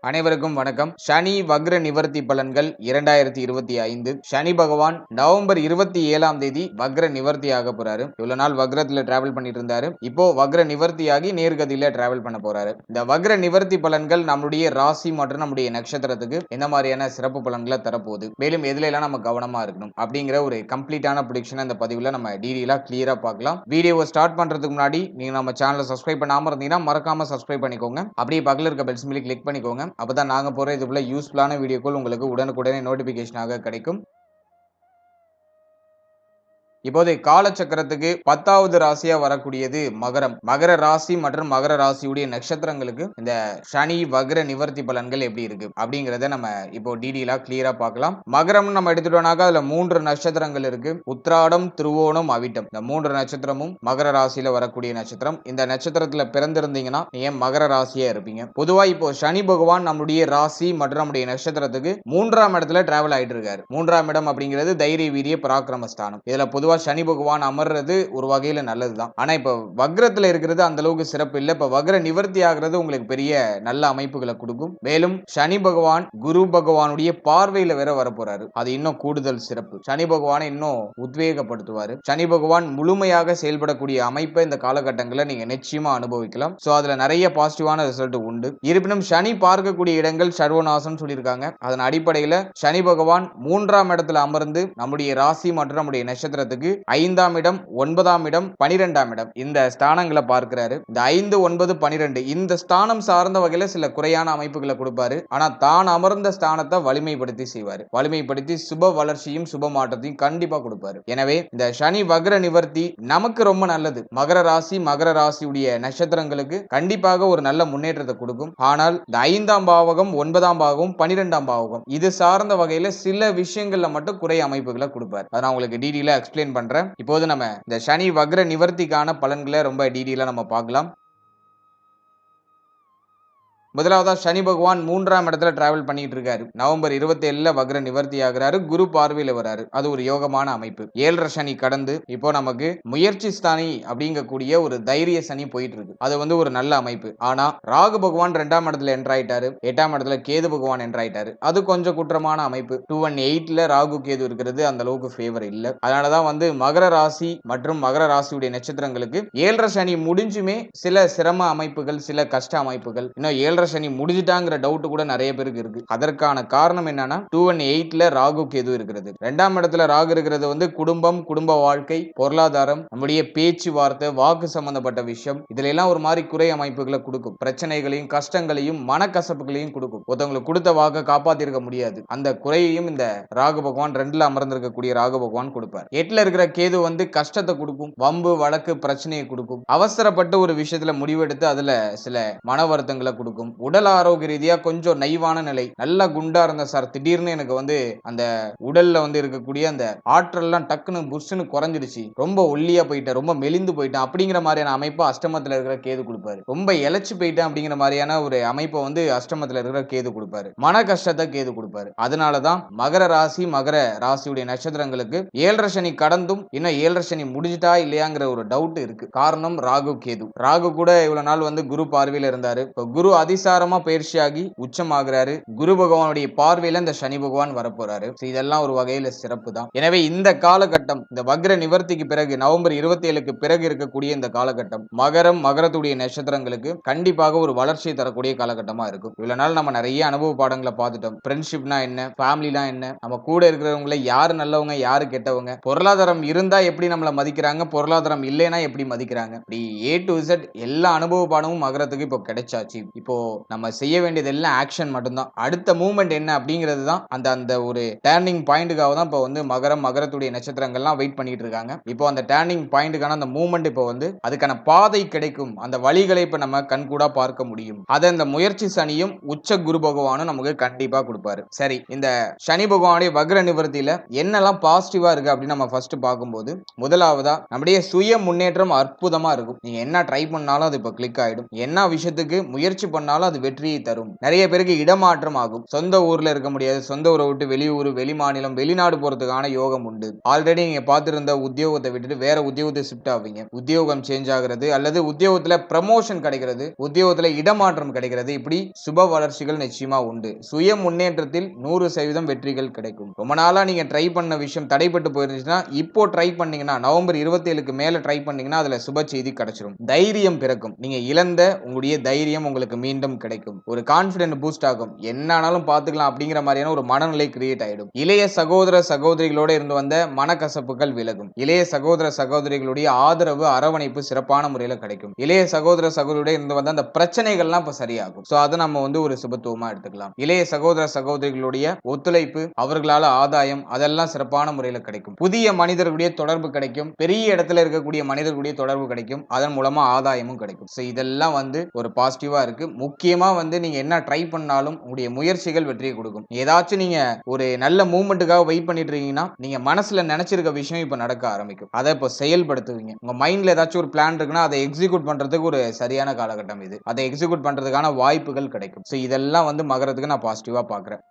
அனைவருக்கும் வணக்கம். சனி வக்ர நிவர்த்தி பலன்கள் 2025. சனி பகவான் நவம்பர் 27ஆம் தேதி வக்ர நிவர்த்தி ஆக போறாரு. இவ்வளவு நாள் வக்ரத்துல டிராவல் பண்ணிட்டு இருந்தாரு. இப்போ வக்ர நிவர்த்தியாகி நேர்கதியில டிராவல் பண்ண போறாரு. இந்த வக்ர நிவர்த்தி பலன்கள் நம்மளுடைய ராசி மற்றும் நம்முடைய நட்சத்திரத்துக்கு என்ன மாதிரியான சிறப்பு பலன்களை தரப்போகுது, மேலும் எதுல எல்லாம் நம்ம கவனமா இருக்கணும் அப்படிங்கிற ஒரு கம்ப்ளீட்டான ப்ரெடிக்ஷன் இந்த பதிவுல நம்ம டீடெயிலா கிளியரா பார்க்கலாம். வீடியோவை ஸ்டார்ட் பண்றதுக்கு முன்னாடி நீங்க நம்ம சேனலை சப்ஸ்கிரைப் பண்ணாம இருந்தீங்கன்னா மறக்காம சப்ஸ்கிரைப் பண்ணிக்கோங்க. அப்படியே பக்கத்துல இருக்க பெல் சிம்பலை கிளிக் பண்ணிக்கோங்க. அப்பதான் நாங்க போற இது போல யூஸ்ஃபுல்லான வீடியோக்கள் உங்களுக்கு உடனுக்குடனே நோட்டிபிகேஷனாக கிடைக்கும். இப்போது காலச்சக்கரத்துக்கு 10வது ராசியா வரக்கூடியது மகரம். மகர ராசி மற்றும் மகர ராசியுடைய நட்சத்திரங்களுக்கு இந்த சனி வக்ர நிவர்த்தி பலன்கள் எப்படி இருக்கு அப்படிங்கறத நம்ம இப்போ டீடெயிலா கிளியரா பார்க்கலாம். மகரம் நம்ம எடுத்துட்டோம்னாக்கா அதுல 3 நட்சத்திரங்கள் இருக்கு. உத்திராடம், திருவோணம், அவிட்டம். இந்த 3 நட்சத்திரமும் மகர ராசியில வரக்கூடிய நட்சத்திரம். இந்த நட்சத்திரத்துல பிறந்திருந்தீங்கன்னா நீங்க மகர ராசியா இருப்பீங்க. பொதுவா இப்போ சனி பகவான் நம்முடைய ராசி மற்றும் நம்முடைய நட்சத்திரத்துக்கு 3ஆம் இடத்துல டிராவல் ஆயிட்டு இருக்காரு. 3ஆம் இடம் அப்படிங்கிறது தைரிய வீரிய பராக்கிரம ஸ்தானம். இதுல பொதுவா சனி பகவான் அமர்றது ஒரு வகையில நல்லதுதான். ஆனா இப்ப வக்ரத்துல இருக்கிறது அந்த அளவுக்கு சிறப்பு இல்ல. இப்ப வக்ர நிவர்த்தி ஆகிறது உங்களுக்கு பெரிய நல்ல அமைப்புகளை கொடுக்கும். மேலும் சனி பகவான் குரு பகவானுடைய பார்வையில வேற வர போறாரு. அது இன்னும் கூடுதல் சிறப்பு. சனி பகவானை இன்னும் உத்வேகப்படுத்துவாரு. சனி பகவான் முழுமையாக செயல்படக்கூடிய அமைப்பை இந்த காலகட்டங்களில் நீங்க நிச்சயமா அனுபவிக்கலாம். சோ அதுல நிறைய பாசிட்டிவான ரிசல்ட் உண்டு. இருப்பினும் சனி பார்க்கக்கூடிய இடங்கள் சர்வநாசம் சொல்லியிருக்காங்க. அதன் அடிப்படையில சனி பகவான் 3ஆம் இடத்துல அமர்ந்து நம்முடைய ராசி மற்றும் நம்முடைய நட்சத்திரத்துக்கு 5ஆம் இடம், 9ஆம் இடம், 12ஆம் இடம் இந்த ஸ்தானங்களை பார்க்கிறாரு. இந்த 5, 9, 12 இந்த ஸ்தானம் சார்ந்த வகையில சில குறையான அமைப்புகளை கொடுப்பாரு. ஆனா தான் அமர்ந்த ஸ்தானத்தை வலிமைப்படுத்தி செய்வாரு. வலிமைப்படுத்தி சுப வளர்ச்சியும் சுப மாற்றத்தையும் கண்டிப்பா கொடுப்பாரு. எனவே இந்த சனி வக்ர நிவர்த்தி நமக்கு ரொம்ப நல்லது. மகர ராசி மகர ராசியுடைய நட்சத்திரங்களுக்கு கண்டிப்பாக ஒரு நல்ல முன்னேற்றத்தை கொடுக்கும். ஆனால் இந்த 5ஆம் பாவகம், 9ஆம் பாவகம், 12ஆம் பாவகம் இது சார்ந்த வகையில சில விஷயங்கள்ல மட்டும் குறை அமைப்புகளை கொடுப்பாரு. அதை நான் உங்களுக்கு டீடெயிலா எக்ஸ்பிளைன் பண்றேன். இப்போது நம்ம இந்த சனி வக்ர நிவர்த்திக்கான பலன்களை ரொம்ப டீடெயிலா நம்ம பார்க்கலாம். முதலாவதா சனி பகவான் 3ஆம் இடத்துல டிராவல் பண்ணிட்டு இருக்காரு. நவம்பர் 27ல வக்ர நிவர்த்தி ஆகிறாரு. குரு பார்வையில வராரு. அது ஒரு யோகமான அமைப்பு. 7.5 சனி கடந்து இப்போ நமக்கு முயற்சி ஸ்தானி அப்படிங்கக்கூடிய ஒரு தைரிய சனி போயிட்டு இருக்கு. அது ஒரு நல்ல அமைப்பு. ஆனா ராகு பகவான் 2ஆம் இடத்துல என்டர் ஆயிட்டாரு. 8ஆம் இடத்துல கேது பகவான் என்டர் ஆயிட்டாரு. அது கொஞ்சம் குற்றமான அமைப்பு. 218ல ராகு கேது இருக்கிறது அந்த அளவுக்கு ஃபேவர் இல்ல. அதனாலதான் மகர ராசி மற்றும் மகர ராசியுடைய நட்சத்திரங்களுக்கு 7.5 சனி முடிஞ்சுமே சில சிரம அமைப்புகள், சில கஷ்ட அமைப்புகள், இன்னும் சனி முடிஞ்சிட்டாங்கிற டவுட் கூட நிறைய பேருக்கு இருக்கு. அதற்கான காரணம் என்னன்னா 218ல ராகு கேது இருக்கிறது. 2ஆம் இடத்துல ராகு இருக்கிறது குடும்பம், குடும்ப வாழ்க்கை, பொருளாதாரம், நம்முடைய பேச்சுவார்த்தை, வாக்கு சம்பந்தப்பட்ட விஷயம் இதுல எல்லாம் ஒரு மாதிரி குறை அமைப்புகளை கொடுக்கும். பிரச்சனைகளையும் கஷ்டங்களையும் மனக்கசப்புகளையும் கொடுக்கும். ஒருத்தவங்களுக்கு கொடுத்த வாக்கை காப்பாத்திருக்க முடியாது. அந்த குறையையும் இந்த ராகு பகவான் 2ல அமர்ந்திருக்கக்கூடிய ராகு பகவான் கொடுப்பார். 8ல இருக்கிற கேது கஷ்டத்தை கொடுக்கும். வம்பு வழக்கு பிரச்சனையை கொடுக்கும். அவசரப்பட்டு ஒரு விஷயத்துல முடிவெடுத்து அதுல சில மன வருத்தங்களை கொடுக்கும். உடல் ஆரோக்கிய ரீதியா கொஞ்சம் நைவான நிலை. நல்லா குண்டா இருந்த சார், திடீர்னு எனக்கு அந்த உடல்ல இருக்கக்கூடிய அந்த ஆற்றல்லாம் டக்குன்னு புஷ்னு குறைஞ்சிடுச்சு, ரொம்ப ஒல்லியா போயிட்டேன், ரொம்ப மெலிந்து போயிட்டேன் அப்படிங்கிற மாதிரியான அமைப்பு அஷ்டமத்துல இருக்கிற கேது கொடுப்பாரு. ரொம்ப இழைச்சு போயிட்டேன் அப்படிங்கிற மாதிரியான ஒரு அமைப்பை அஷ்டமத்துல இருக்கிற கேது கொடுப்பாரு. மன கஷ்டத்தை கேது கொடுப்பாரு. அதனாலதான் மகர ராசி மகர ராசியுடைய நட்சத்திரங்களுக்கு 7.5 சனி கடந்தும் இன்னும் 7.5 சனி முடிஞ்சிட்டா இல்லையாங்கிற ஒரு டவுட் இருக்கு. காரணம் ராகு கேது. ராகு கூட இவ்வளவு நாள் குரு பார்வையில இருந்தாரு. இப்ப குரு அதிசாரமா பயிற்சியாகி உச்சமாகிறாரு. குரு பகவானுடைய பார்வையில இந்த சனி பகவான் வரப்போறாரு. இதெல்லாம் ஒரு வகையில சிறப்பு தான். எனவே இந்த காலகட்டம், இந்த வக்ர நிவர்த்திக்கு பிறகு நவம்பர் 27க்கு பிறகு இருக்கக்கூடிய இந்த காலகட்டம் மகரம் மகரத்துடைய நட்சத்திரங்களுக்கு கண்டிப்பாக ஒரு வளர்ச்சியை தரக்கூடிய காலகட்டமா இருக்கும். இவ்வளவு நாள் நம்ம நிறைய அனுபவ பாடங்களை பார்த்துட்டோம். ஃப்ரெண்ட்ஷிப்னா என்ன, ஃபேமிலினா என்ன, நம்ம கூட இருக்கிறவங்களை யாரு நல்லவங்க யாரு கெட்டவங்க, பொருளாதாரம் இருந்தா எப்படி நம்மளை மதிக்கிறாங்க, பொருளாதாரம் இல்லைன்னா எப்படி மதிக்கிறாங்க, இப்படி A to Z எல்லா அனுபவ பாடமும் மகரத்துக்கு இப்போ கிடைச்சாச்சு. இப்போ நம்ம செய்ய வேண்டியது எல்லாம் ஆக்ஷன் மட்டும்தான். அடுத்த மூவ்மெண்ட் என்ன அப்படிங்கிறது தான் அந்த ஒரு டர்னிங் பாயிண்ட்டுக்காக தான் இப்போ மகரம் மகரத்துடைய நட்சத்திரங்கள்லாம் வெயிட் பண்ணிட்டு இருக்காங்க. இப்போ அந்த டர்னிங் பாயிண்ட்டுக்கான அந்த மூவ்மெண்ட் இப்போ அதுக்கான பாதை கிடைக்கும். அந்த வழிகளை இப்போ நம்ம கண்கூடா பார்க்க முடியும். அதை இந்த முயற்சி சனியும் உச்ச குரு பகவானும் நமக்கு கண்டிப்பா கொடுப்பாரு. சரி, இந்த சனி பகவானுடைய வக்ர நிவர்த்தியில என்னெல்லாம் பாசிட்டிவா இருக்கு அப்படின்னு நம்ம ஃபர்ஸ்ட் பார்க்கும்போது, முதலாவதா நம்முடைய சுய முன்னேற்றம் அற்புதமா இருக்கும். நீங்க என்ன ட்ரை பண்ணாலும் அது இப்போ கிளிக் ஆயிடும். என்ன விஷயத்துக்கு முயற்சி பண்ணாலும் பண்ணாலும் அது வெற்றியை தரும். நிறைய பேருக்கு இடமாற்றம் ஆகும். சொந்த ஊர்ல இருக்க முடியாது, சொந்த ஊரை விட்டு வெளியூர், வெளி மாநிலம், வெளிநாடு போறதுக்கான யோகம் உண்டு. ஆல்ரெடி நீங்க பார்த்திருந்த உத்தியோகத்தை விட்டுட்டு வேற உத்தியோகத்தை ஷிஃப்ட் ஆவீங்க. உத்தியோகம் சேஞ்ச் ஆகிறது அல்லது உத்தியோகத்துல ப்ரமோஷன் கிடைக்கிறது, உத்தியோகத்துல இடமாற்றம் கிடைக்கிறது. இப்படி சுப வளர்ச்சிகள் நிச்சயமா உண்டு. சுய முன்னேற்றத்தில் 100% வெற்றிகள் கிடைக்கும். ரொம்ப நாளா நீங்க ட்ரை பண்ண விஷயம் தடைப்பட்டு போயிருந்துச்சுன்னா இப்போ ட்ரை பண்ணீங்கன்னா நவம்பர் 27க்கு மேல ட்ரை பண்ணீங்கன்னா அதுல சுப செய்தி கிடைச்சிடும். தைரியம் பிறக்கும். நீங்க இழந்த உங்களுடைய தைரியம் உங்களுக்கு மீண்டும் கிடைக்கும். ஒரு கான்பிடன்ட் பூஸ்ட் ஆகும். என்ன ஆனாலும் பாத்துக்கலாம் அப்படிங்கிற மாதிரியான ஒரு மனநிலை கிரியேட் ஆயிடும். இளைய சகோதர சகோதரிகளோட இருந்து வந்த மனக்கசப்புகள் விலகும். இளைய சகோதர சகோதரிகளுடைய ஆதரவு அரவணைப்பு சிறப்பான முறையில் கிடைக்கும். இளைய சகோதர சகோதரியோட இருந்து வந்த அந்த பிரச்சனைகள்லாம் இப்ப சரியாகும். சோ அதை நம்ம ஒரு சுபத்துவமா எடுத்துக்கலாம். இளைய சகோதர சகோதரிகளுடைய ஒத்துழைப்பு, அவர்களால ஆதாயம், அதெல்லாம் சிறப்பான முறையில் கிடைக்கும். புதிய மனிதர்களுடைய தொடர்பு கிடைக்கும். பெரிய இடத்துல இருக்கக்கூடிய மனிதர்களுடைய தொடர்பு கிடைக்கும். அதன் மூலமா ஆதாயமும் கிடைக்கும். சோ இதெல்லாம் ஒரு பாசிட்டிவா இருக்கு. முக்கியமா நீங்க என்ன ட்ரை பண்ணாலும் உங்களுடைய முயற்சிகள் வெற்றியை கொடுக்கும். ஏதாச்சும் நீங்க ஒரு நல்ல மூவ்மெண்ட்டுக்காக வெயிட் பண்ணிட்டு இருக்கீங்கன்னா நீங்க மனசுல நினைச்சிருக்க விஷயம் இப்ப நடக்க ஆரம்பிக்கும். அதை இப்ப செயல்படுத்துவீங்க. உங்க மைண்ட்ல ஏதாச்சும் ஒரு பிளான் இருக்குன்னா அதை எக்ஸிக்யூட் பண்றதுக்கு ஒரு சரியான காலகட்டம் இது. அதை எக்ஸிக்யூட் பண்றதுக்கான வாய்ப்புகள் கிடைக்கும். சோ இதெல்லாம் மகரத்துக்கு நான் பாசிட்டிவா பாக்குறேன்.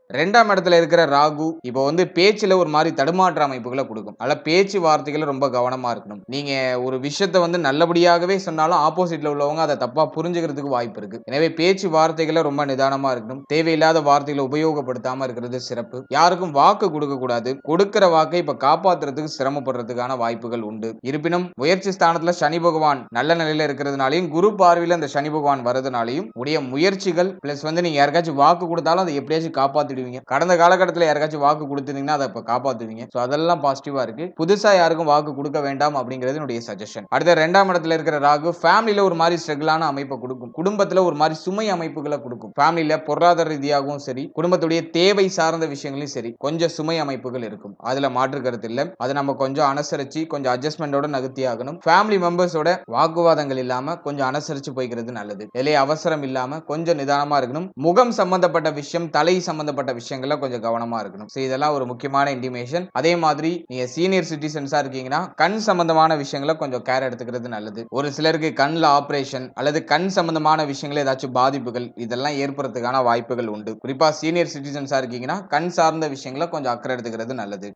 2ஆம் இடத்துல இருக்கிற ராகு இப்போ பேச்சுல ஒரு மாதிரி தடுமாற்ற அமைப்புகளை கொடுக்கும். அதனால பேச்சு வார்த்தைகளை ரொம்ப கவனமா இருக்கணும். நீங்க ஒரு விஷயத்தை நல்லபடியாகவே சொன்னாலும் ஆப்போசிட்ல உள்ளவங்க அதை தப்பா புரிஞ்சுக்கிறதுக்கு வாய்ப்பு இருக்கு. எனவே பேச்சு வார்த்தைகளை ரொம்ப நிதானமா இருக்கணும். தேவையில்லாத வார்த்தைகளை உபயோகப்படுத்தாம இருக்கிறது சிறப்பு. யாருக்கும் வாக்கு கொடுக்க கூடாது. கொடுக்கிற வாக்கை இப்ப காப்பாத்துறதுக்கு சிரமப்படுறதுக்கான வாய்ப்புகள் உண்டு. இருப்பினும் முயற்சி ஸ்தானத்துல சனி பகவான் நல்ல நிலையில இருக்கிறதுனாலையும் குரு பார்வையில அந்த சனி பகவான் வரதுனாலையும் உடைய முயற்சிகள் பிளஸ் நீங்க யாருக்காச்சும் வாக்கு கொடுத்தாலும் அதை எப்படியாச்சும் காப்பாத்திடுவீங்க. கடந்த காலகட்டத்தில் யாருக்காச்சும் வாக்கு கொடுத்திருந்தீங்கன்னா அதை இப்ப காப்பாத்துவீங்க. சோ அதெல்லாம் பாசிட்டிவா இருக்கு. புதுசா யாருக்கும் வாக்கு கொடுக்க வேண்டாம் அப்படிங்கிறது என்னுடைய சஜஷன். அடுத்த 2ஆம் இடத்துல இருக்கிற ராகு ஃபேமிலில ஒரு மாதிரி ஸ்ட்ரகிளான அமைப்பை கொடுக்கும். குடும்பத்துல ஒரு மாதிரி சுமை அமைப்புகளை கொடுக்கும். ஃபேமிலில பொருளாதார ரீதியாகவும் சரி, குடும்பத்துடைய தேவை சார்ந்த விஷயங்களையும் சரி, கொஞ்சம் சுமை அமைப்புகள் இருக்கும். அதுல மாற்று கருத்து இல்ல. அதை நம்ம கொஞ்சம் அனுசரிச்சு கொஞ்சம் அட்ஜஸ்ட்மெண்டோட நகர்த்தி ஆகணும். ஃபேமிலி மெம்பர்ஸோட வாக்குவாதங்கள் இல்லாம கொஞ்சம் அனுசரிச்சு போய்க்கிறது நல்லது. இதுல அவசரம் இல்லாம கொஞ்சம் நிதானமா இருக்கணும். முகம் சம்பந்தப்பட்ட விஷயம், தலை சம்பந்தப்பட்ட விஷயங்கள்ல கொஞ்சம் கவனமா இருக்கணும். இதெல்லாம் ஒரு முக்கியமான இன்டிமேஷன். அதே மாதிரி நீங்க சீனியர் சிட்டிசன்ஸா இருக்கீங்கன்னா கண் சம்பந்தமான விஷயங்களை கொஞ்சம் கேர் எடுத்துக்கிறது நல்லது. ஒரு சிலருக்கு கண்ல ஆபரேஷன் அல்லது கண் சம்பந்தமான விஷயங்கள் ஏதாச்சும் பாதிப்புகள் இதெல்லாம் ஏற்படுறதுக்கான வாய்ப்புகள் உண்டு. குறிப்பா சீனியர் சிட்டிசன்ஸா இருக்கீங்கன்னா கண் சார்ந்த விஷயங்களை கொஞ்சம் அக்கறை எடுத்துக்கிறது நல்லது.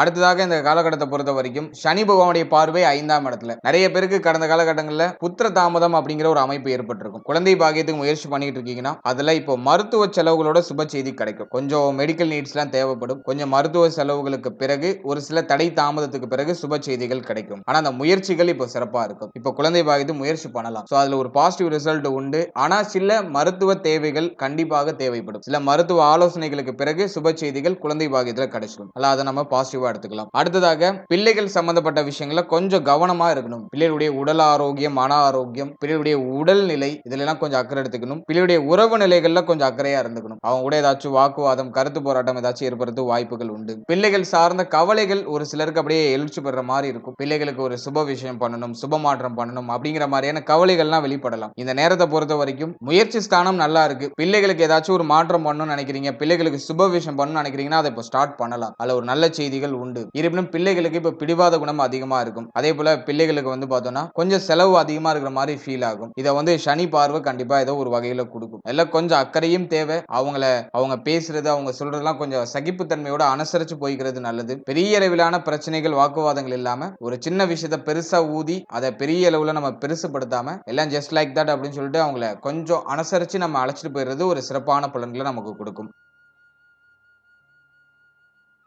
அடுத்ததாக இந்த காலகட்டத்தை பொறுத்த வரைக்கும் சனி பகவானுடைய பார்வை 5ஆம் இடத்துல. நிறைய பேருக்கு கடந்த காலகட்டங்களில் புத்திர தாமதம் அப்படிங்கிற ஒரு அமைப்பு ஏற்பட்டிருக்கும். குழந்தை பாக்கியத்துக்கு முயற்சி பண்ணிட்டு இருக்கீங்கன்னா அதுல இப்போ மருத்துவ செலவுகளோட சுப செய்தி கிடைக்கும். கொஞ்சம் மெடிக்கல் நீட்ஸ் எல்லாம் தேவைப்படும். கொஞ்சம் மருத்துவ செலவுகளுக்கு பிறகு ஒரு சில தடை தாமதத்துக்கு பிறகு சுப செய்திகள் கிடைக்கும். ஆனா அந்த முயற்சிகள் இப்போ சிறப்பா இருக்கும். இப்போ குழந்தை பாக்கியத்துக்கு முயற்சி பண்ணலாம். சோ அதுல ஒரு பாசிட்டிவ் ரிசல்ட் உண்டு. ஆனா சில மருத்துவ தேவைகள் கண்டிப்பாக தேவைப்படும். சில மருத்துவ ஆலோசனைகளுக்கு பிறகு சுப செய்திகள் குழந்தை பாக்கியத்துல கிடைச்சிடும். அல்ல அதை நம்ம பாசிட்டிவ் எடுத்துக்கலாம். அடுத்ததாக பிள்ளைகள் சம்பந்தப்பட்ட விஷயங்கள கொஞ்சம் கவனமா இருக்கணும். பிள்ளைகளுடைய உடல் ஆரோக்கியம், மன ஆரோக்கியம், பிள்ளைகளுடைய உடல் நிலை இதெல்லாம் கொஞ்சம் அக்கறை எடுத்துக்கணும். பிள்ளைகளுடைய உறவு நிலைகள்ல கொஞ்சம் அக்கறையா இருந்துக்கணும். அவங்க கூட ஏதாச்சும் வாக்குவாதம், கருத்து போராட்டம் ஏதாச்சும் ஏற்படுறது வாய்ப்புகள் உண்டு. பிள்ளைகள் சார்ந்த கவலைகள் ஒரு சிலருக்கு அப்படியே எழுச்சி பெற மாதிரி இருக்கும். பிள்ளைகளுக்கு ஒரு சுப விஷயம் பண்ணணும், சுப மாற்றம் பண்ணணும் அப்படிங்கிற மாதிரியான கவலைகள்லாம் வெளிப்படலாம். இந்த நேரத்தை பொறுத்த வரைக்கும் முயற்சி ஸ்தானம் நல்லா இருக்கு. பிள்ளைகளுக்கு ஏதாச்சும் ஒரு மாற்றம் பண்ணணும்னு நினைக்கிறீங்க, பிள்ளைகளுக்கு சுப விஷயம் பண்ணணும்னு நினைக்கிறீங்கன்னா அதை இப்போ ஸ்டார்ட் பண்ணலாம். அதுல ஒரு நல்ல செய்திகள் உண்டு. இருப்பினும் பிள்ளைகளுக்கு இப்ப பிடிவாத குணம் அதிகமா இருக்கும். அதே போல பிள்ளைகளுக்கு பார்த்தோம்னா கொஞ்சம் செலவு அதிகமா இருக்கிற மாதிரி ஃபீல் ஆகும். இதை சனி பார்வை கண்டிப்பா ஏதோ ஒரு வகையில கொடுக்கும். எல்லாம் கொஞ்சம் அக்கறையும் தேவை. அவங்க பேசுறது, அவங்க சொல்றதெல்லாம் கொஞ்சம் சகிப்புத்தன்மையோட அனுசரிச்சு போய்க்கிறது நல்லது. பெரிய அளவிலான பிரச்சனைகள், வாக்குவாதங்கள் இல்லாம ஒரு சின்ன விஷயத்த பெருசா ஊதி அதை பெரிய அளவுல நம்ம பெருசுபடுத்தாம எல்லாம் ஜஸ்ட் லைக் தட் அப்படின்னு சொல்லிட்டு அவங்கள கொஞ்சம் அனுசரிச்சு நம்ம அழைச்சிட்டு போயிடுறது ஒரு சிறப்பான பலன்களை நமக்கு கொடுக்கும்.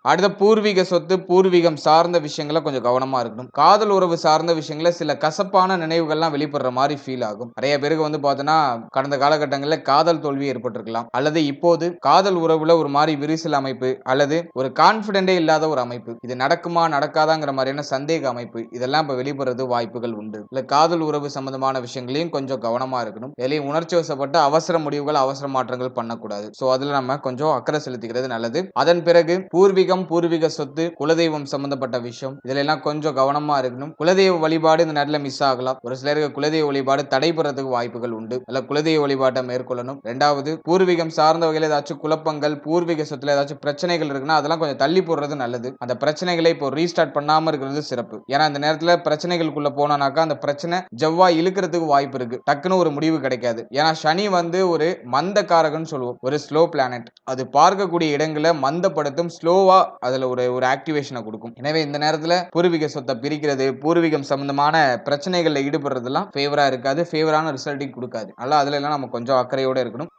அடுத்த பூர்வீக சொத்து, பூர்வீகம் சார்ந்த விஷயங்களை கொஞ்சம் கவனமா இருக்கணும். காதல் உறவு சார்ந்த விஷயங்கள சில கசப்பான நினைவுகள்லாம் வெளிப்படுற மாதிரி ஃபீல் ஆகும். நிறைய பேருக்கு பார்த்தோன்னா கடந்த காலகட்டங்களில் காதல் தோல்வி ஏற்பட்டிருக்கலாம். அல்லது இப்போது காதல் உறவுல ஒரு மாதிரி விரிசல் அமைப்பு அல்லது ஒரு கான்பிடென்டே இல்லாத ஒரு அமைப்பு, இது நடக்குமா நடக்காதாங்கிற மாதிரியான சந்தேக அமைப்பு இதெல்லாம் இப்ப வெளிப்படுறது வாய்ப்புகள் உண்டு. இல்ல காதல் உறவு சம்பந்தமான விஷயங்களையும் கொஞ்சம் கவனமா இருக்கணும். இதுலயும் உணர்ச்சி வசப்பட்ட அவசர முடிவுகள், அவசர மாற்றங்கள் பண்ணக்கூடாது. சோ அதுல நம்ம கொஞ்சம் அக்கறை செலுத்திக்கிறது நல்லது. அதன் பிறகு பூர்வீகம் பூர்வீகம், பூர்வீக சொத்து, குலதெய்வம் சம்பந்தப்பட்ட விஷயம் இதுல எல்லாம் கொஞ்சம் கவனமா இருக்கணும். குலதெய்வ வழிபாடு இந்த நேரத்துல மிஸ் ஆகலாம். ஒரு சிலருக்கு குலதெய்வ வழிபாடு தடைபடுறதுக்கு வாய்ப்புகள் உண்டு. அல்ல குலதெய்வ வழிபாட்டை மேற்கொள்ளணும். ரெண்டாவது, பூர்வீகம் சார்ந்த வகையில் ஏதாச்சும் குழப்பங்கள், பூர்வீக சொத்துல ஏதாச்சும் பிரச்சனைகள் இருக்குன்னா அதெல்லாம் கொஞ்சம் தள்ளி போடுறது நல்லது. அந்த பிரச்சனைகளை இப்போ ரீஸ்டார்ட் பண்ணாம இருக்கிறது சிறப்பு. ஏன்னா இந்த நேரத்துல பிரச்சனைகளுக்குள்ள போனானாக்கா அந்த பிரச்சனை ஜவ்வாய் இழுக்கிறதுக்கு வாய்ப்பு இருக்கு. டக்குன்னு ஒரு முடிவு கிடைக்காது. ஏன்னா சனி வந்து ஒரு மந்தக்காரகன் சொல்லுவோம், ஒரு ஸ்லோ பிளானட். அது பார்க்கக்கூடிய இடங்களை மந்தப்படுத்தும், ஸ்லோவா அதுல ஒரு ஆக்டிவேஷனை கொடுக்கும். எனவே இந்த நேரத்துல பூர்வீக சொத்தை பிரிக்கிறது, பூர்வீகம் சம்பந்தமான பிரச்சனைகள்ல ஈடுபடுறதெல்லாம் ஃபேவரா இருக்காது, ஃபேவரான ரிசல்ட்டிங் கொடுக்காது. அதனால அதுல எல்லாம் நம்ம கொஞ்சம் அக்கறையோட இருக்கணும்.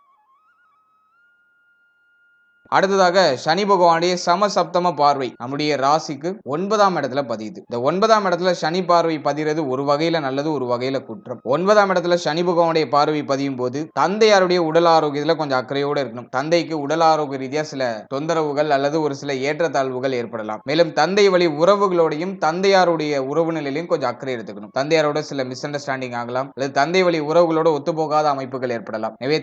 அடுத்ததாக சனி பகவானுடைய சமசப்தம பார்வை நம்முடைய ராசிக்கு 9ஆம் இடத்துல பதியுது. இந்த 9ஆம் இடத்துல சனி பார்வை பதிகிறது ஒரு வகையில நல்லது, ஒரு வகையில குற்றம். 9ஆம் இடத்துல சனி பகவானுடைய பார்வை பதியும் போது தந்தையாருடைய உடல் ஆரோக்கியத்துல கொஞ்சம் அக்கறையோட இருக்கணும். தந்தைக்கு உடல் ஆரோக்கிய ரீதியா சில தொந்தரவுகள் அல்லது ஒரு சில ஏற்றத்தாழ்வுகள் ஏற்படலாம். மேலும் தந்தை வழி உறவுகளோடையும் தந்தையாருடைய உறவு நிலையிலையும் கொஞ்சம் அக்கறை எடுத்துக்கணும். தந்தையாரோட சில மிஸ் அண்டர்ஸ்டாண்டிங் ஆகலாம், அல்லது தந்தை வழி உறவுகளோட ஒத்துப்போகாத அமைப்புகள் ஏற்படலாம். எனவே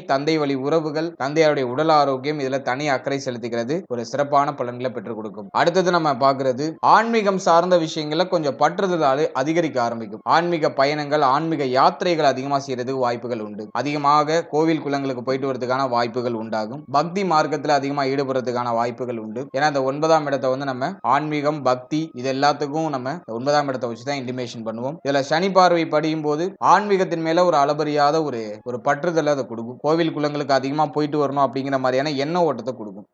தந்தை வழி உறவுகள், தந்தையாருடைய உடல் ஆரோக்கியம் இதுல தனி அக்கறை செலுத்துகிறது ஒரு சிறப்பான பலன்களை பெற்றுக் கொடுக்கும். அடுத்தது நம்ம பார்க்கிறது ஆன்மீகம் சார்ந்த விஷயங்களை கொஞ்சம் பற்றுதலால அதிகரிக்க ஆரம்பிக்கும். ஆன்மீக பயணங்கள், ஆன்மீக யாத்திரைகள் அதிகமா செய்யறதுக்கு வாய்ப்புகள் உண்டு. அதிகமாக கோவில் குளங்களுக்கு போயிட்டு வரதுக்கான வாய்ப்புகள் உண்டாகும். பக்தி மார்க்கத்துல அதிகமா ஈடுபடுறதுக்கான வாய்ப்புகள் உண்டு. ஏன்னா இந்த 9ஆம் இடத்தை வந்து நம்ம ஆன்மீகம், பக்தி இது எல்லாத்துக்கும் நம்ம 9ஆம் இடத்தை வச்சுதான் இன்டிமேஷன் பண்ணுவோம். இதுல சனி பார்வை படியும் போது ஆன்மீகத்தின் மேல ஒரு அளபரியாத ஒரு பற்றுதலை அதை கொடுக்கும். கோவில் குளங்களுக்கு அதிகமா போயிட்டு வரணும் அப்படிங்கிற மாதிரியான எண்ண ஓட்டத்தை கொடுக்கும்.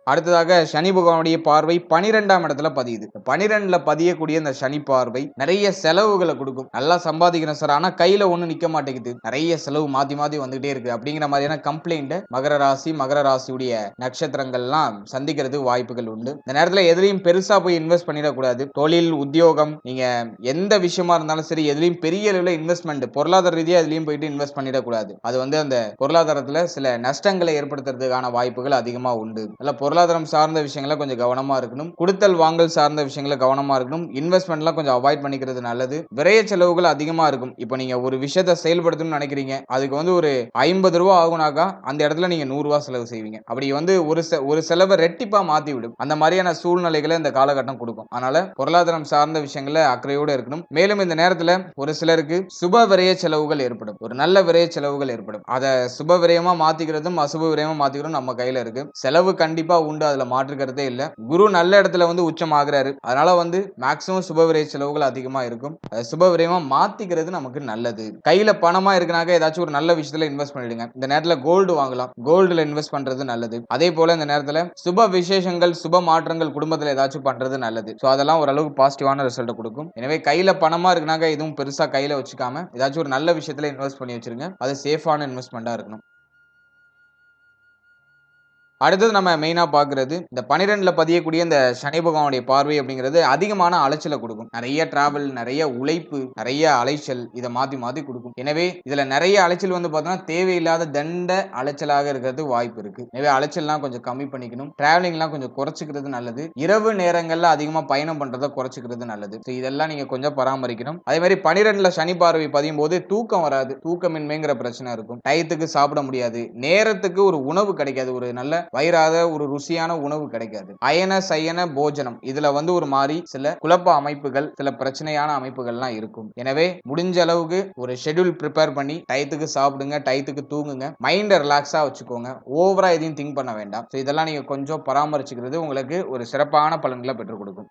அடுத்ததாக சனி பகவானுடைய பார்வை 12ஆம் இடத்துல பதியுது. 12ல பதியக்கூடிய இந்த சனி பார்வை நிறைய செலவுகளை கொடுக்கும். நல்லா சம்பாதிக்கிறேன் சார், ஆனா கையில ஒண்ணு நிக்க மாட்டேங்குது, நிறைய செலவு மாத்தி மாத்தி வந்துகிட்டே இருக்கு அப்படிங்கிற மாதிரியான கம்ப்ளைண்ட் மகர ராசியுடைய நட்சத்திரங்கள்லாம் சந்திக்கிறதுக்கு வாய்ப்புகள் உண்டு. இந்த நேரத்துல எதுலையும் பெருசா போய் இன்வெஸ்ட் பண்ணிடக்கூடாது. தொழில், உத்தியோகம், நீங்க எந்த விஷயமா இருந்தாலும் சரி எதுலையும் பெரிய அளவில் இன்வெஸ்ட்மெண்ட் பொருளாதார ரீதியா எதுலையும் போயிட்டு இன்வெஸ்ட் பண்ணிடக்கூடாது. அது வந்து அந்த பொருளாதாரத்துல சில நஷ்டங்களை ஏற்படுத்துறதுக்கான வாய்ப்புகள் அதிகமா உண்டு. பொருளாதாரம் சார்ந்த விஷயங்களை கொஞ்சம் கவனமா இருக்கணும். கொடுத்தல் வாங்கல் சார்ந்த விஷயங்களை கவனமா இருக்கணும். இன்வெஸ்ட்மெண்ட்லாம் கொஞ்சம் அவாய்ட் பண்ணிக்கிறது நல்லது. விரைய செலவுகள் அதிகமா இருக்கும். இப்போ நீங்க ஒரு விஷயத்தை செயல்படுத்தணும்னு நினைக்கிறீங்க, அதுக்கு வந்து ஒரு 50 ரூபா ஆகுனாக்கா அந்த இடத்துல நீங்க 100 ரூபா செலவு செய்வீங்க. அப்படி வந்து ஒரு செலவை ரெட்டிப்பா மாத்தி விடும். அந்த மாதிரியான சூழ்நிலைகளை இந்த காலகட்டம் கொடுக்கும். அதனால பொருளாதாரம் சார்ந்த விஷயங்களை அக்கறையோடு இருக்கணும். மேலும் இந்த நேரத்துல ஒரு சிலருக்கு சுப விரைய செலவுகள் ஏற்படும். ஒரு நல்ல விரைய செலவுகள் ஏற்படும். அதை சுப விரயமா மாத்திக்கிறதும் அசுப விரயமா மாத்திக்கிறதும் நம்ம கையில இருக்கு. செலவு கண்டிப்பா உண்டு, அதுல மாற்றுக்கிறதே இல்ல. குரு நல்ல இடத்துல வந்து உச்சம் ஆகுறாரு, அதனால வந்து மேக்ஸிமம் சுபவிரய செலவுகள் அதிகமா இருக்கும். சுபவிரயமா மாத்திக்கிறது நமக்கு நல்லது. கையில பணமா இருக்குனாக்க ஏதாச்சும் ஒரு நல்ல விஷயத்துல இன்வெஸ்ட் பண்ணிடுங்க. இந்த நேரத்துல கோல்டு வாங்கலாம், கோல்டுல இன்வெஸ்ட் பண்றது நல்லது. அதே போல இந்த நேரத்துல சுப விசேஷங்கள், சுப மாற்றங்கள் குடும்பத்துல ஏதாச்சும் பண்றது நல்லது. சோ அதெல்லாம் ஓரளவுக்கு பாசிட்டிவான ரிசல்ட் கொடுக்கும். எனவே கையில பணமா இருக்குனாக்க எதுவும் பெருசா கையில வச்சுக்காம ஏதாச்சும் ஒரு நல்ல விஷயத்துல இன்வெஸ்ட் பண்ணி வச்சிருங்க. அது சேஃபான இன்வெஸ்ட்மெண்டா இருக்கணும். அடுத்தது நம்ம மெயினா பாக்குறது இந்த 12ல பதியக்கூடிய இந்த சனி பகவானுடைய பார்வை அப்படிங்கிறது அதிகமான அலைச்சலை கொடுக்கும். நிறைய டிராவல், நிறைய உழைப்பு, நிறைய அலைச்சல் இதை மாத்தி மாத்தி கொடுக்கும். எனவே இதுல நிறைய அலைச்சல் வந்து பார்த்தோம்னா தேவையில்லாத தண்ட அலைச்சலாக இருக்கிறது வாய்ப்பு இருக்கு. எனவே அலைச்சல்லாம் கொஞ்சம் கம்மி பண்ணிக்கணும். டிராவலிங்லாம் கொஞ்சம் குறைச்சிக்கிறது நல்லது. இரவு நேரங்கள்ல அதிகமா பயணம் பண்றதை குறைச்சிக்கிறது நல்லது. இதெல்லாம் நீங்க கொஞ்சம் பராமரிக்கணும். அதே மாதிரி 12ல சனி பார்வை பதியும் போது தூக்கம் வராது, தூக்கமின்மைங்கிற பிரச்சனை இருக்கும். டயத்துக்கு சாப்பிட முடியாது, நேரத்துக்கு ஒரு உணவு கிடைக்காது, ஒரு நல்ல வயிறாத ஒரு ருசியான உணவு கிடைக்காது. அயன சயன போஜனம் இதுல வந்து ஒரு மாதிரி சில குழப்ப அமைப்புகள், சில பிரச்சனையான அமைப்புகள்லாம் இருக்கும். எனவே முடிஞ்ச அளவுக்கு ஒரு ஷெட்யூல் ப்ரிப்பேர் பண்ணி டயத்துக்கு சாப்பிடுங்க, டயத்துக்கு தூங்குங்க, மைண்டை ரிலாக்ஸா வச்சுக்கோங்க. ஓவரா எதையும் திங்க் பண்ண வேண்டாம். இதெல்லாம் நீங்க கொஞ்சம் பராமரிச்சுக்கிறது உங்களுக்கு ஒரு சிறப்பான பலன்களை பெற்றுக் கொடுக்கும்.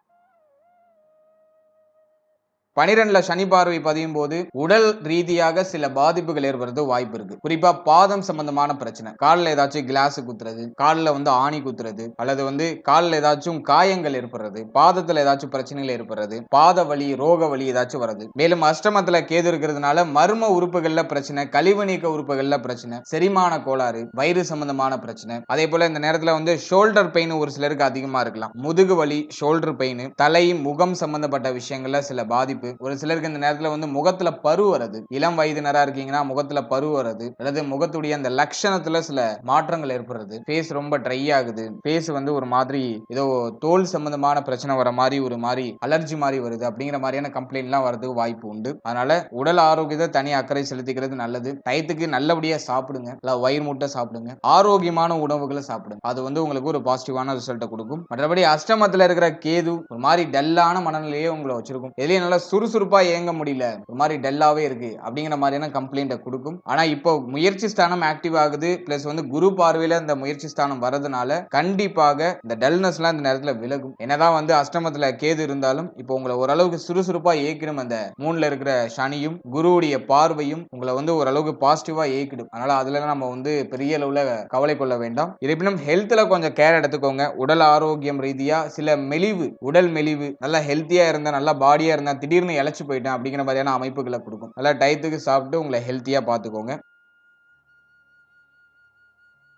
12ல சனி பார்வை பதியும் போது உடல் ரீதியாக சில பாதிப்புகள் ஏற்படுறது வாய்ப்பு இருக்கு. குறிப்பா பாதம் சம்பந்தமான பிரச்சனை, காலில் ஏதாச்சும் கிளாஸ் குத்துறது, காலில் வந்து ஆணி குத்துறது, அல்லது வந்து காலில் ஏதாச்சும் காயங்கள் ஏற்படுறது, பாதத்துல ஏதாச்சும் பிரச்சனைகள் ஏற்படுறது, பாத வலி, ரோக வலி ஏதாச்சும் வருது. மேலும் அஷ்டமத்துல கேது இருக்கிறதுனால மர்ம உறுப்புகள்ல பிரச்சனை, கழிவு நீக்க உறுப்புகள்ல பிரச்சனை, செரிமான கோளாறு, வயிறு சம்பந்தமான பிரச்சனை. அதே போல இந்த நேரத்துல வந்து ஷோல்டர் பெயின் ஒரு சிலருக்கு அதிகமா இருக்கலாம். முதுகு வலி, ஷோல்டர் பெயின், தலை, முகம் சம்பந்தப்பட்ட விஷயங்கள்ல சில பாதிப்பு, ஒரு சிலருக்கு இந்த நேரத்துல வந்து முகத்துல பரு வருது, இளம் வயதினரா இருக்கீங்கன்னா முகத்துல பரு வருது, அல்லது முகத்துடைய அந்த லட்சணத்துல சில மாற்றங்கள் ஏற்படுறது, ஃபேஸ் ரொம்ப ட்ரை ஆகுது, ஃபேஸ் வந்து ஒரு மாதிரி ஏதோ தோல் சம்பந்தமான பிரச்சனை வர மாதிரி ஒரு மாதிரி அலர்ஜி மாதிரி வருது அப்படிங்கிற மாதிரியான கம்ப்ளைண்ட்லாம் வரதுக்கு வாய்ப்பு உண்டு. அதனால உடல் ஆரோக்கியத்தை தனி அக்கறை செலுத்திக்கிறது நல்லது. டயத்துக்கு நல்லபடியா சாப்பிடுங்க, இல்ல வயிறு முட்டை சாப்பிடுங்க, ஆரோக்கியமான உணவுகளை சாப்பிடுங்க. அது வந்து உங்களுக்கு ஒரு பாசிட்டிவான ரிசல்ட்டை கொடுக்கும். மற்றபடி அஷ்டமத்துல இருக்கிற கேது ஒரு மாதிரி டல்லான மனநிலையே உங்களை வச்சிருக்கும். எதுலயும் நல்லா சுறுசுறுப்பா இயங்க முடியல, ஒரு மாதிரி டல்லாவே இருக்கு அப்படிங்கிற மாதிரியான கம்ப்ளைண்ட்டை கொடுக்கும். ஆனா இப்போ முயற்சி ஸ்தானம் ஆக்டிவ் ஆகுது, பிளஸ் வந்து குரு பார்வையில இந்த முயற்சி ஸ்தானம் வரதுனால கண்டிப்பாக இந்த டல்னஸ்லாம் இந்த நேரத்துல விலகும். என்னதான் வந்து அஷ்டமத்துல கேது இருந்தாலும் இப்போ உங்களை ஓரளவுக்கு சுறுசுறுப்பா இயக்கிடும். அந்த மூணுல இருக்கிற சனியும் குருவுடைய பார்வையும் உங்களை வந்து ஓரளவுக்கு பாசிட்டிவா இயக்கிடும். அதனால அதுல நம்ம வந்து பெரிய அளவுல கவலை கொள்ள வேண்டாம். இருப்பினும் ஹெல்த்ல கொஞ்சம் கேர் எடுத்துக்கோங்க. உடல் ஆரோக்கியம் ரீதியா சில மெலிவு, உடல் மெலிவு, நல்லா ஹெல்த்தியா இருந்தா, நல்லா பாடியா இருந்தா திடீர்னு இழைச்சு போயிட்டேன் அப்படிங்கிற மாதிரியான அமைப்புகளை கொடுக்கும். நல்லா டயத்துக்கு சாப்பிட்டு உங்களை ஹெல்த்தியா பார்த்துக்கோங்க.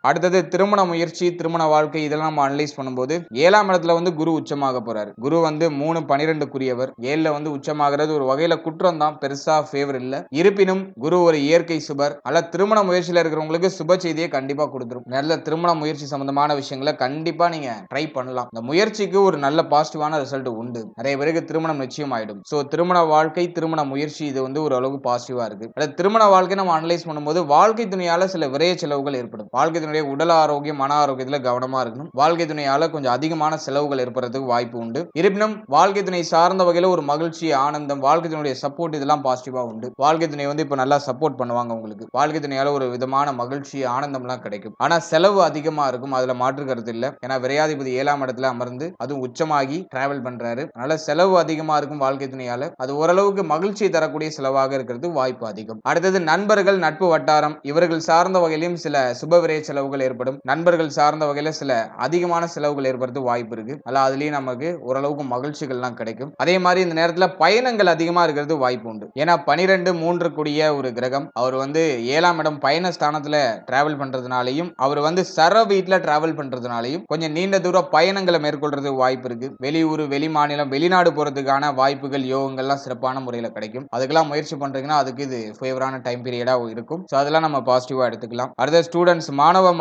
அடுத்தது திருமண முயற்சி, திருமண வாழ்க்கை, இதெல்லாம் நம்ம அனலைஸ் பண்ணும்போது 7ஆம் இடத்துல வந்து குரு உச்சமாக போறாரு. குரு வந்து 3-12 7ல வந்து உச்சமாகிறது ஒரு வகையில குற்றம் தான், பெருசா ஃபேவர் இல்ல. இருப்பினும் குரு ஒரு இயற்கை சுபர். அல்ல திருமண முயற்சியில இருக்கிறவங்களுக்கு சுப செய்தியை கண்டிப்பா கொடுத்துரும். நல்ல திருமண முயற்சி சம்பந்தமான விஷயங்களை கண்டிப்பா நீங்க ட்ரை பண்ணலாம். இந்த முயற்சிக்கு ஒரு நல்ல பாசிட்டிவான ரிசல்ட் உண்டு. நிறைய பேருக்கு திருமணம் நிச்சயம் ஆயிடும். சோ திருமண வாழ்க்கை, திருமண முயற்சி இது வந்து ஒரு அளவுக்கு பாசிட்டிவா இருக்கு. திருமண வாழ்க்கை நம்ம அனலைஸ் பண்ணும்போது வாழ்க்கை துணையால சில விரைய செலவுகள் ஏற்படும். வாழ்க்கை உடல் ஆரோக்கியம், மன ஆரோக்கியத்துல கவனமா இருக்கணும். வாழ்க்கை துணையால கொஞ்சம் அதிகமான செலவுகள் ஏற்படுறதுக்கு வாய்ப்பு உண்டு. இருப்பினும் வாழ்க்கை துணை சார்ந்த வகையில ஒரு மகிழ்ச்சி, ஆனந்தம், வாழ்க்கை துணையுடைய சப்போர்ட் இதெல்லாம் பாசிட்டிவா உண்டு. வாழ்க்கை துணை வந்து இப்ப நல்லா சப்போர்ட் பண்ணுவாங்க உங்களுக்கு. வாழ்க்கை துணையால ஒரு விதமான மகிழ்ச்சி, ஆனந்தம் எல்லாம் கிடைக்கும். ஆனா செலவு அதிகமா இருக்கும், அதுல மாற்று கருத்து இல்ல. ஏன்னா விரையாதிபதி 7ஆம் இடத்துல அமர்ந்து அதுவும் உச்சமாகி டிராவல் பண்றாரு. அதனால செலவு அதிகமா இருக்கும் வாழ்க்கை துணையால. அது ஓரளவுக்கு மகிழ்ச்சி தரக்கூடிய செலவாக இருக்கிறது வாய்ப்பு அதிகம். அடுத்தது நண்பர்கள், நட்பு வட்டாரம், இவர்கள் சார்ந்த வகையிலும் சில சுப விரைய செலவுகள் ஏற்படும். நண்பர்கள் சார்ந்த வகையில சில அதிகமான செலவுகள் ஏற்படுறது வாய்ப்பு இருக்கு. அல்ல அதுலயும் நமக்கு ஓரளவுக்கு மகிழ்ச்சிகள்லாம் கிடைக்கும். அதே மாதிரி இந்த நேரத்துல பயணங்கள் அதிகமா இருக்கிறது வாய்ப்பு உண்டு. ஏன்னா 12-3 கூடிய ஒரு கிரகம் அவர் வந்து 7ஆம் இடம் பயண ஸ்தானத்துல டிராவல் பண்றதுனாலையும், அவர் வந்து சர வீட்டுல டிராவல் பண்றதுனாலையும் கொஞ்சம் நீண்ட தூர பயணங்களை மேற்கொள்றதுக்கு வாய்ப்பு இருக்கு. வெளியூர், வெளி மாநிலம், வெளிநாடு போறதுக்கான வாய்ப்புகள், யோகங்கள்லாம் சிறப்பான முறையில கிடைக்கும். அதுக்கெல்லாம் முயற்சி பண்றீங்கன்னா அதுக்கு இது ஃபேவரான டைம் பீரியடா இருக்கும். சோ அதெல்லாம் நம்ம பாசிட்டிவா எடுத்துக்கலாம். அடுத்த ஸ்டூடெண்ட்ஸ்,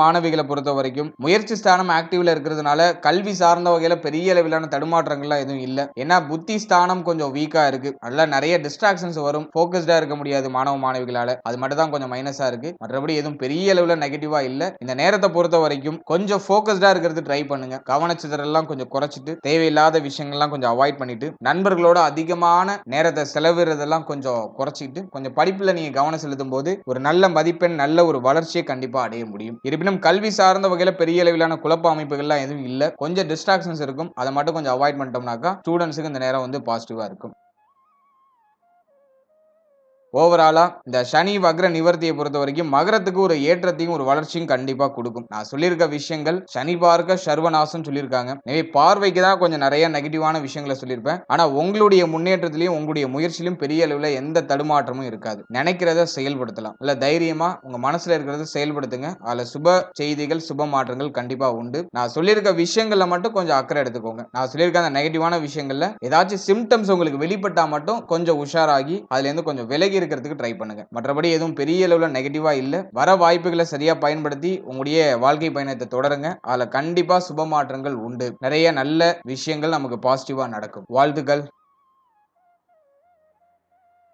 மாணவிகளை பொறுத்த வரைக்கும் முயற்சி ஸ்தானம் ஆக்டிவ்ல இருக்கிறதுனால கல்வி சார்ந்த வகையில பெரிய அளவிலான தடுமாற்றங்கள்லாம் எதுவும் இல்ல. ஏன்னா புத்தி ஸ்தானம் கொஞ்சம் வீக்கா இருக்கு. அதனால நிறைய டிஸ்ட்ராக்ஷன்ஸ் வரும். போக்கஸ்டா இருக்க முடியாது மாணவிகளால. அது மட்டும் தான் கொஞ்சம் மைனஸா இருக்கு. மற்றபடி எதுவும் பெரிய அளவுல நெகட்டிவா இல்ல. இந்த நேரத்தை பொறுத்த வரைக்கும் கொஞ்சம் போக்கஸ்டா இருக்கிறது ட்ரை பண்ணுங்க. கவனச்சிதறெல்லாம் கொஞ்சம் குறைச்சிட்டு தேவையில்லாத விஷயங்கள்லாம் கொஞ்சம் அவாய்ட் பண்ணிட்டு நண்பர்களோட அதிகமான நேரத்தை செலவிடுறதெல்லாம் கொஞ்சம் குறைச்சிட்டு கொஞ்சம் படிப்புல நீங்க கவனம் செலுத்தும் போது ஒரு நல்ல மதிப்பெண், நல்ல ஒரு வளர்ச்சியை கண்டிப்பா அடைய முடியும். இருப்பினும் கல்வி சார்ந்த வகையில பெரிய அளவிலான குழப்ப அமைப்புகள்லாம் எதுவும் இல்ல. கொஞ்சம் டிஸ்ட்ராக்ஷன்ஸ் இருக்கும். அதை மட்டும் கொஞ்சம் அவாய்ட் பண்ணிட்டோம்னாக்கா ஸ்டூடெண்ட்ஸுக்கு இந்த நேரம் வந்து பாசிட்டிவா இருக்கும். ஓவராலா இந்த சனி வக்ர நிவர்த்தியை பொறுத்த வரைக்கும் மகரத்துக்கு ஒரு ஏற்றத்தையும் ஒரு வளர்ச்சியும் கண்டிப்பா கொடுக்கும். நான் சொல்லியிருக்க விஷயங்கள் சனி பார்க்க சர்வநாசம் சொல்லியிருக்காங்க. எனவே பார்வைக்கு தான் கொஞ்சம் நிறைய நெகட்டிவான விஷயங்களை சொல்லியிருப்பேன். ஆனா உங்களுடைய முன்னேற்றத்திலையும் உங்களுடைய முயற்சியிலும் பெரிய அளவுல எந்த தடுமாற்றமும் இருக்காது. நினைக்கிறத செயல்படுத்தலாம். இல்ல தைரியமா உங்க மனசுல இருக்கிறத செயல்படுத்துங்க. அதுல சுப செய்திகள், சுப மாற்றங்கள் கண்டிப்பா உண்டு. நான் சொல்லியிருக்க விஷயங்கள்ல மட்டும் கொஞ்சம் அக்கறை எடுத்துக்கோங்க. நான் சொல்லியிருக்க அந்த நெகட்டிவான விஷயங்கள்ல ஏதாச்சும் சிம்டம்ஸ் உங்களுக்கு வெளிப்பட்டா மட்டும் கொஞ்சம் உஷாராகி அதுல இருந்து கொஞ்சம் விலகி இருக்கிறதுக்கு ட்ரை பண்ணுங்க. மற்றபடி எதுவும் பெரிய அளவுல நெகட்டிவா இல்ல. வர வாய்ப்புகளை சரியா பயன்படுத்தி உங்களுடைய வாழ்க்கை பயணத்தை தொடருங்க. அதுல கண்டிப்பா சுப மாற்றங்கள் உண்டு. நிறைய நல்ல விஷயங்கள் நமக்கு பாசிட்டிவா நடக்கும். வாழ்த்துக்கள்.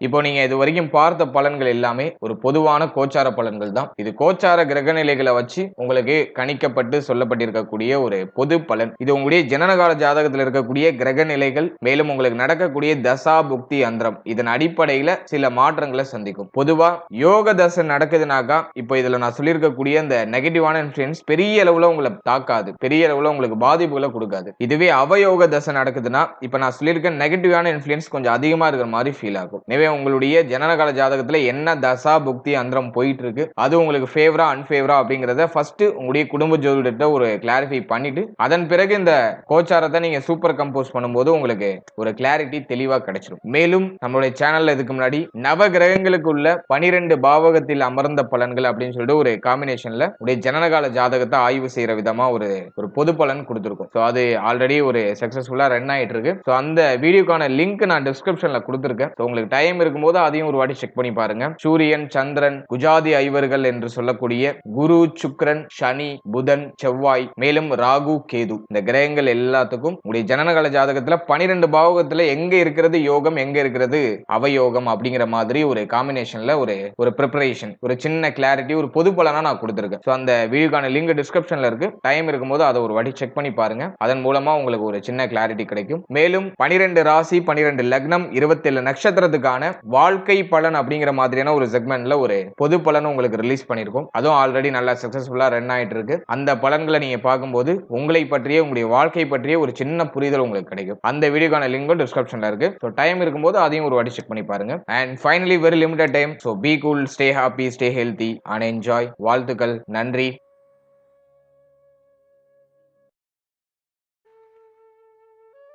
இப்போ நீங்க இது வரைக்கும் பார்த்த பலன்கள் எல்லாமே ஒரு பொதுவான கோச்சார பலன்கள் தான். இது கோச்சார கிரக நிலைகளை வச்சு உங்களுக்கு கணிக்கப்பட்டு சொல்லப்பட்டிருக்கக்கூடிய ஒரு பொது பலன். இது உங்களுடைய ஜனனகால ஜாதகத்தில் இருக்கக்கூடிய கிரக நிலைகள், மேலும் உங்களுக்கு நடக்கக்கூடிய தசா புக்தி அந்தரம், இதன் அடிப்படையில சில மாற்றங்களை சந்திக்கும். பொதுவா யோக தசை நடக்குதுனாக்கா இப்போ இதுல நான் சொல்லியிருக்கக்கூடிய இந்த நெகட்டிவான இன்ஃப்ளூயன்ஸ் பெரிய அளவுல உங்களை தாக்காது, பெரிய அளவுல உங்களுக்கு பாதிப்புகளை கொடுக்காது. இதுவே அவயோக தசை நடக்குதுன்னா இப்ப நான் சொல்லியிருக்க நெகட்டிவான இன்ஃப்ளூயன்ஸ் கொஞ்சம் அதிகமா இருக்கிற மாதிரி ஃபீல் ஆகும். எனவே உங்களுடைய ஜனனகால ஜாதகத்துல என்ன தசா புக்தி அந்தரம் போயிட்டு இருக்கு, அது உங்களுக்கு ஃபேவரா அன்ஃபேவரா அப்படிங்கறத ஃபர்ஸ்ட் உங்களுடைய குடும்ப ஜோதிடத்தை ஒரு கிளாரிஃபை பண்ணிட்டு அதன் பிறகு இந்த கோச்சாரத்தை நீங்க சூப்பர் கம்போஸ் பண்ணும்போது உங்களுக்கு ஒரு கிளாரிட்டி தெளிவா கிடைச்சிடும். மேலும் நம்மளுடைய சேனல்ல இதுக்கு முன்னாடி நவ கிரகங்களுக்கு உள்ள 12 பாவகத்தில் அமர்ந்த பலன்கள் அப்படின்னு சொல்லிட்டு ஒரு காம்பினேஷன்ல உடைய ஜனனகால ஜாதகத்தை ஆய்வு செய்யற விதமா ஒரு பொது பலன் கொடுத்திருக்கும். ஸோ அது ஆல்ரெடி ஒரு சக்சஸ்ஃபுல்லா ரன் ஆயிட்டு இருக்கு. ஸோ அந்த வீடியோக்கான லிங்க் நான் டிஸ்கிரிப்ஷன்ல கொடுத்திருக்கேன். ஸோ உங்களுக்கு டைம் இருக்கும்போது அதையும் ஒரு வாட்டி செக் பண்ணி பாருங்க. சூரியன், சந்திரன், குஜாதி ஐவர்கள் என்று சொல்லக்கூடிய குரு, சுக்கிரன், சனி, புதன், செவ்வாய், மேலும் ராகு, கேது, இந்த கிரகங்கள் எல்லாத்துக்கும் உங்களுடைய ஜனனகால ஜாதகத்துல 12 பாவகத்துல எங்க இருக்கிறது யோகம், எங்க இருக்கிறது அவயோகம் அப்படிங்கிற மாதிரி ஒரு காம்பினேஷன்ல ஒரு ப்ரிப்பரேஷன், ஒரு சின்ன கிளாரிட்டி, ஒரு பொது பலனா நான் கொடுத்திருக்கேன். ஸோ அந்த வீடியோக்கான லிங்க் டிஸ்கிரிப்ஷன்ல இருக்கு. டைம் இருக்கும்போது அதை ஒரு வாட்டி செக் பண்ணி பாருங்க. அதன் மூலமா உங்களுக்கு ஒரு சின்ன கிளாரிட்டி கிடைக்கும். மேலும் 12 ராசி, 12 லக்னம், 27 நட்சத்திரத்துக்கான வாழ்க்கை பலன் அப்படிங்கிற மாதிரியான ஒரு செக்மெண்ட்ல ஒரு பொது பலன் உங்களுக்கு ரிலீஸ் பண்ணிருக்கோம். அதுவும் ஆல்ரெடி நல்லா சக்சஸ்ஃபுல்லா ரன் ஆயிட்டு இருக்கு. அந்த பலன்களை நீங்க பார்க்கும்போது உங்களை பற்றிய, உங்களுடைய வாழ்க்கை பற்றிய ஒரு சின்ன புரிதல் உங்களுக்கு கிடைக்கும். அந்த வீடியோக்கான லிங்க் டிஸ்கிரிப்ஷன்ல இருக்கு. ஸோ டைம் இருக்கும்போது அதையும் ஒரு வாட்டி செக் பண்ணி பாருங்க. And finally very limited time. So be cool, stay happy, stay healthy and enjoy. வாழ்த்துக்கள். நன்றி.